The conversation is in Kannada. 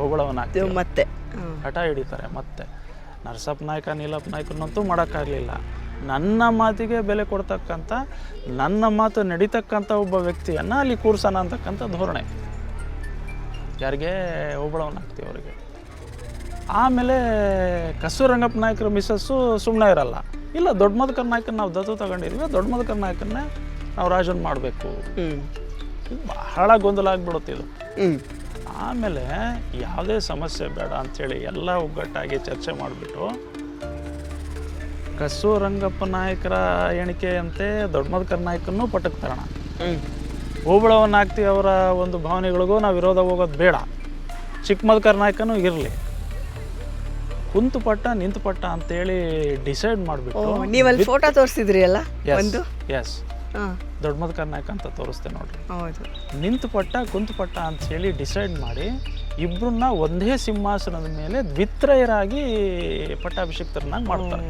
ಹೋಬಳವನ್ನ ಮತ್ತೆ ಹಠ ಹಿಡಿತಾರೆ. ಮತ್ತೆ ನರಸಪ್ಪ ನಾಯಕ ನೀಲಪ್ಪ ನಾಯಕನಂತೂ ಮಾಡೋಕ್ಕಾಗಲಿಲ್ಲ. ನನ್ನ ಮಾತಿಗೆ ಬೆಲೆ ಕೊಡ್ತಕ್ಕಂಥ, ನನ್ನ ಮಾತು ನಡೀತಕ್ಕಂಥ ಒಬ್ಬ ವ್ಯಕ್ತಿಯನ್ನು ಅಲ್ಲಿ ಕೂರ್ಸೋಣ ಅಂತಕ್ಕಂಥ ಧೋರಣೆ ಯಾರಿಗೆ ಹೋಬಳವನಾಗ್ತಿ ಅವರಿಗೆ. ಆಮೇಲೆ ಕಸ್ತೂರಿ ರಂಗಪ್ಪ ನಾಯಕರ ಮಿಸ್ಸಸ್ಸು ಸುಮ್ಮನೆ ಇರಲ್ಲ. ಇಲ್ಲ, ದೊಡ್ಡ ಮಧುಕರ್ ನಾಯಕನ ನಾವು ದತ್ತು ತಗೊಂಡಿದ್ವಿ, ದೊಡ್ಡ ಮಧುಕರ್ ನಾಯಕನ್ನೇ ನಾವು ರಾಜನ್ ಮಾಡಬೇಕು. ಬಹಳ ಗೊಂದಲ ಆಗ್ಬಿಡುತ್ತೆ ಇದು. ಆಮೇಲೆ ಯಾವುದೇ ಸಮಸ್ಯೆ ಬೇಡ ಅಂಥೇಳಿ ಎಲ್ಲ ಒಗ್ಗಟ್ಟಾಗಿ ಚರ್ಚೆ ಮಾಡಿಬಿಟ್ಟು ಕಸ್ತೂರಿ ರಂಗಪ್ಪ ನಾಯಕರ ಎಣಿಕೆಯಂತೆ ದೊಡ್ಡ ಮಧುಕರ್ ನಾಯಕನೂ ಪಟ್ಟಕ್ಕೆ ತರೋಣ. ಹೋಬಳವನಾಗ್ತಿ ಅವರ ಒಂದು ಭಾವನೆಗಳಿಗೂ ನಾವು ವಿರೋಧ ಹೋಗೋದು ಬೇಡ. ಚಿಕ್ಕ ಮಧುಕರ್ ನಾಯಕನೂ ಇರಲಿ, ಕುಂತು ಪಟ್ಟ ನಿಂತು ಪಟ್ಟ ಅಂತೇಳಿ ಡಿಸೈಡ್ ಮಾಡಿಬಿಟ್ಟು. ನೀವಲ್ಲಿ ಫೋಟೋ ತೋರಿಸಿದ್ರಿ ಅಲ್ಲ ಒಂದು? ಎಸ್, ದೊಡ್ಡ ಮಧುಕರ್ ನಾಯಕ ಅಂತ ತೋರಿಸ್ತೆ ನೋಡ್ರಿ. ಹೌದು. ನಿಂತು ಪಟ್ಟ ಕುಂತು ಪಟ್ಟ ಅಂತ ಹೇಳಿ ಡಿಸೈಡ್ ಮಾಡಿ ಇಬ್ಬರನ್ನ ಒಂದೇ ಸಿಂಹಾಸನದ ಮೇಲೆ ದ್ವಿತ್ರಯರಾಗಿ ಪಟ್ಟಾಭಿಷೇಕ್ತರನ್ನಾಗಿ ಮಾಡ್ತಾರೆ.